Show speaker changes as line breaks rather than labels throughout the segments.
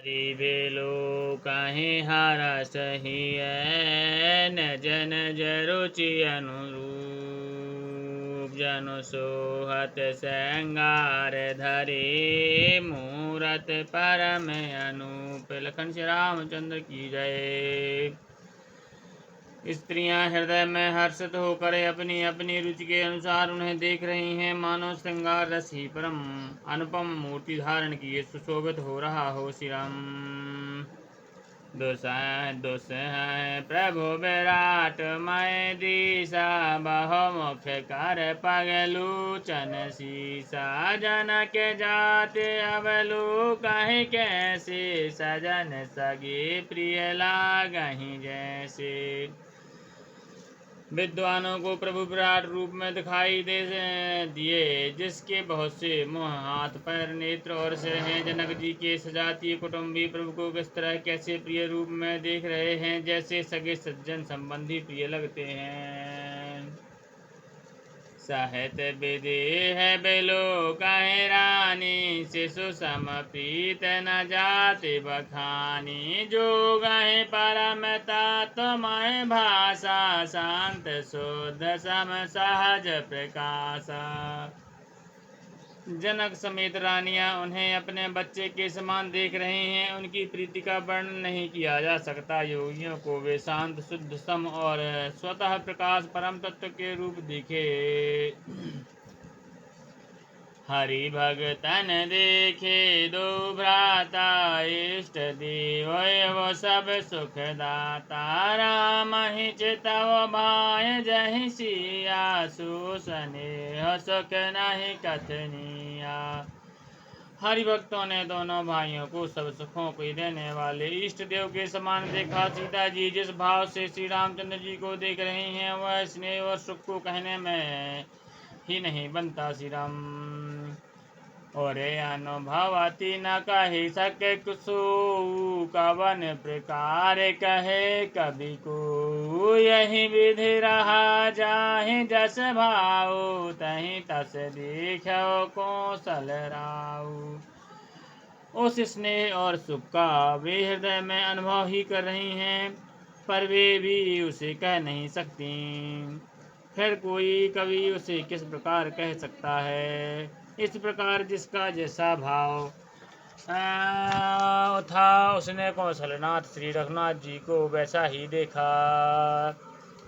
बेलो काहे हारा सही है न जन जरुचि अनुरूप जनु सोहत श्रृंगार धरे मूरत परम अनूप। लखन श्री रामचंद्र की जय। स्त्रियां हृदय में हर्षित होकर अपनी अपनी रुचि के अनुसार उन्हें देख रही हैं, मानो श्रृंगार रस ही परम अनुपम मूर्ति धारण किए सुशोभित हो रहा हो। श्री राम। दुस है प्रभु विराट मय दिशा बहुमुख कर पगलूचन सीसा जनक जाते अवलू कहीं कैसे सजन सगे प्रिय लागहि जैसे। विद्वानों को प्रभु विराट रूप में दिखाई दिए, जिसके बहुत से मुँह हाथ पैर नेत्र और सिर हैं। जनक जी के सजातीय कुटुंबी प्रभु को किस तरह कैसे प्रिय रूप में देख रहे हैं, जैसे सगे सज्जन संबंधी प्रिय लगते हैं। सहत विधि है बेलो कहे रानी शिशु समप्रीत न जाति बखानी जो गहे परमता तुम्हें भाषा शांत शुद्ध सम सहज प्रकाशा। जनक समेत रानियां उन्हें अपने बच्चे के समान देख रहे हैं। उनकी प्रीति का वर्णन नहीं किया जा सकता। योगियों को वे शांत शुद्ध सम और स्वतः प्रकाश परम तत्व के रूप दिखे। हरि भगतन देखे दो भ्राता इष्ट देव वो सब सुखदाता। राम ही चितव भाय जहि सिया सु स्नेह सुख नहीं कथनिया। हरि भक्तों ने दोनों भाइयों को सब सुखों को देने वाले इष्ट देव के समान देखा। सीता जी जिस भाव से श्री रामचंद्र जी को देख रही हैं, वह स्नेह और सुख को कहने में ही नहीं बनता। श्री राम। और अनुभवती न कही सके कुसु कवन प्रकार कहे कवि को। यही विधि रहा जाहि जस भाव तहि तस देखो कौशल राऊ। उस स्नेह और सुख का वे हृदय में अनुभव ही कर रही हैं, पर वे भी उसे कह नहीं सकती। फिर कोई कवि उसे किस प्रकार कह सकता है। इस प्रकार जिसका जैसा भाव था उसने कौशलनाथ श्री रघुनाथ जी को वैसा ही देखा।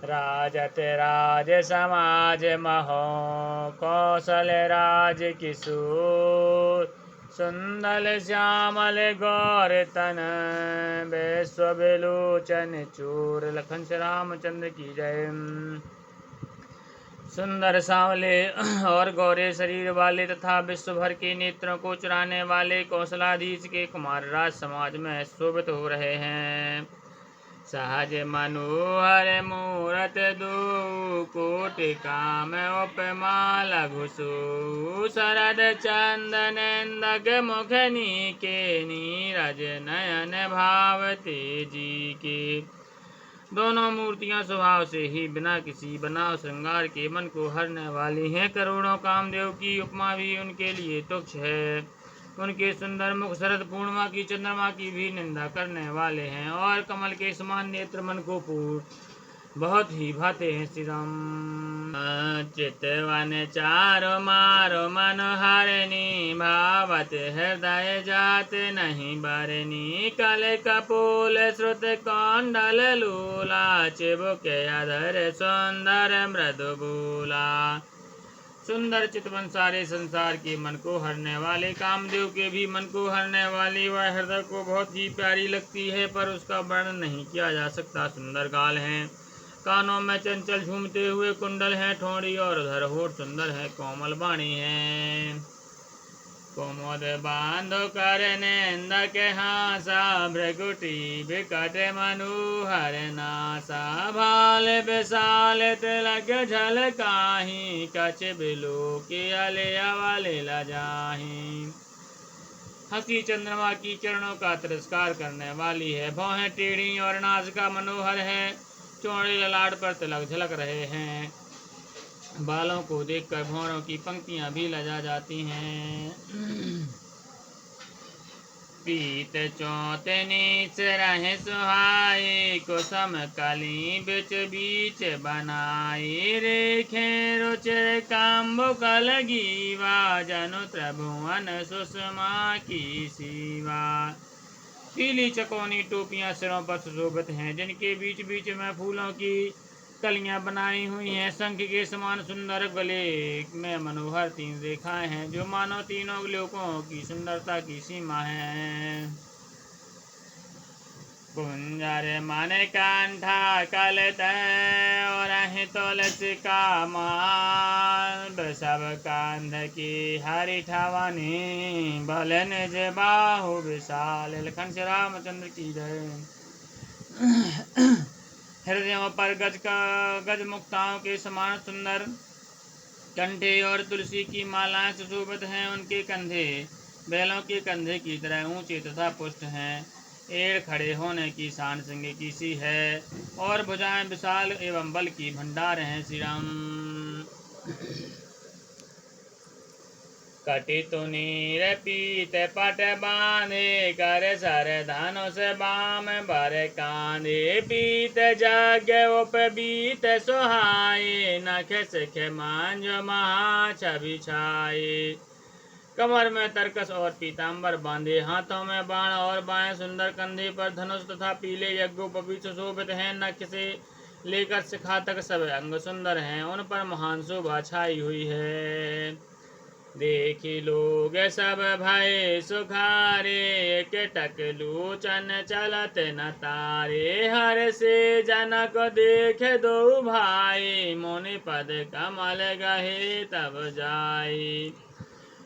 राजत राज समाज महो कौशल राज किशोर। सुंदर श्यामल गौर तन विश्व विलोचन चोर। लखन श्री रामचंद्र की जय। सुंदर सांवले और गौरे शरीर वाले तथा विश्व भर के नेत्रों को चुराने वाले कौशलाधीश के कुमार राज समाज में शोभित हो रहे हैं। सहज मनोहर मूरत दो कोटि काम उपमा लघु सो। शरद चंदन इंदक मुख नीके नीरज नयन भाव तेजी के। दोनों मूर्तियां स्वभाव से ही बिना किसी बनाव श्रृंगार के मन को हरने वाली हैं। करोड़ों कामदेव की उपमा भी उनके लिए तुच्छ है। उनके सुंदर मुख शरद पूर्णिमा की चंद्रमा की भी निंदा करने वाले हैं, और कमल के समान नेत्र मन को बहुत ही भाते हैं। श्री राम। चितवन चारो मारो मनोहरणी भावत हृदय जात नहीं बरनी। कल कपोल श्रुत कौंडल लूला चिबुक अधर सुंदर मृदु बोला। सुंदर चितवन सारे संसार के मन को हरने वाले, कामदेव के भी मन को हरने वाली वह हृदय को बहुत ही प्यारी लगती है, पर उसका वर्णन नहीं किया जा सकता। सुंदर गाल हैं, कानों में चंचल झूमते हुए कुंडल हैं, ठोड़ी और उधर होठ सुंदर है, कोमल वाणी है। कुमुद बांधो कर नेंदक हासा भृगुटी विकट मनोहर नासा। भाल विशाल तिलक झलकाहि कछ बिलो के अले अवले लजाहि। हंसी चंद्रमा की किरणों का तिरस्कार करने वाली है। भौहें टेढ़ी और नासिका मनोहर है। चौड़े ललाट पर तिलक झलक रहे हैं। बालों को देखकर भौरों की पंक्तियां भी लजा जाती हैं। पीत चौत नीच रहे सुहाई, कुसुम कली बिच बीच बनाई, रेखे रुचिर काम्बुक लगीवा, जनु त्रिभुवन सुषमा की सीवा। पीली चकोनी टोपियां सिरों पर सुशोभित हैं, जिनके बीच बीच में फूलों की कलियां बनाई हुई हैं। शंख के समान सुंदर गले में मनोहर 3 रेखाएं हैं, जो मानो तीनों लोकों की सुंदरता की सीमा है। कुंजर मन कंठा कलत और तुलसी का माल, सब कांध की हरि ठवनी, बल निज बाहु विशाल। लखन श्री रामचंद्र की जय। हृदयों पर गज मुक्ताओं के समान सुंदर कंठे और तुलसी की मालाएं सुशोभित हैं। उनके कंधे बैलों के कंधे की तरह ऊंचे तथा पुष्ट हैं। एड़ खड़े होने की शान सिंह की सी है, और भुजाएं विशाल एवं बल की भंडार हैं। श्री राम। कटित नीर पीत पट बांधे, कर सर धनुष बाम भर कांधे, पीत जग उपबीत सुहाए, नख सिख मांझ महा छवि छाए। कमर में तरकस और पीताम्बर बांधे, हाथों में बाण और बाएं सुंदर, कंधे पर धनुष तथा पीले यज्ञोपवीत सुशोभित हैं। नख से लेकर शिखा तक सब अंग सुंदर हैं, उन पर महान शोभा छाई हुई है। देखी लोग सब भय सुखारे, केटक लोचन चलत न तारे, हर से जनक देख दो भाई, मुनि पद कमल गहे तब जाई।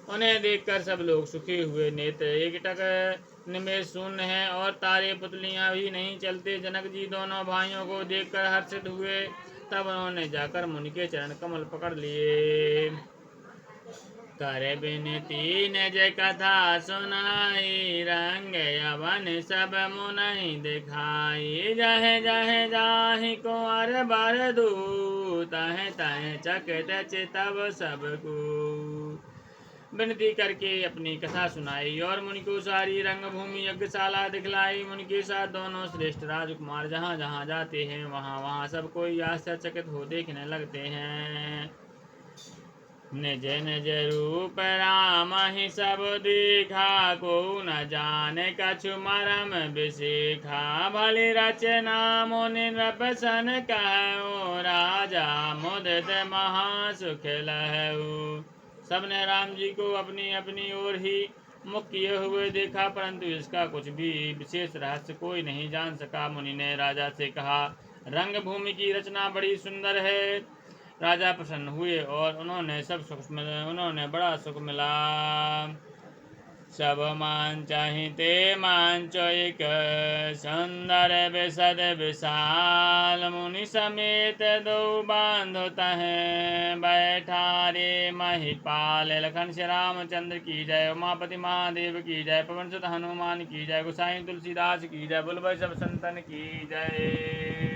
उन्हें देखकर सब लोग सुखी हुए, नेत्र एकटक निमेष शून्य है, और तारे पुतलियां भी नहीं चलते। जनक जी दोनों भाइयों को देखकर हर्षित हुए, तब उन्होंने जाकर मुनि के चरण कमल पकड़ लिए। कर बिनती निज कथा सुनाई, रंग यवन सब मुनि दिखाई, जहे जहे जाहि कुंवर बर दू, तहे तहे चकित चितव सबको। विनती करके अपनी कथा सुनाई और मुनि को सारी रंगभूमि यज्ञशाला दिखलाई। मुनि के साथ दोनों श्रेष्ठ राजकुमार जहाँ जहाँ जाते हैं, वहाँ वहाँ सब कोई आश्चर्यचकित हो देखने लगते हैं। निज निज रूप राम ही सब देखा, को न जाने कछु मरम विशिखा, भली रचना मुनि नृपसन कहु, राजा मुदित महासुख लहु। सबने राम जी को अपनी अपनी ओर ही मुख किए हुए देखा, परंतु इसका कुछ भी विशेष रहस्य कोई नहीं जान सका। मुनि ने राजा से कहा, रंगभूमि की रचना बड़ी सुंदर है। राजा प्रसन्न हुए और उन्होंने बड़ा सुख मिला। सब मांचहिते मांचो एक सुंदर विशद विशाल, मुनि समेत दो बांधो तहें बैठा रे महिपाल। लखन श्री रामचंद्र की जय। उमापति महादेव की जय। पवन सुत हनुमान की जय। गोसाई तुलसीदास की जय। बोल भाई सब संतन की जय।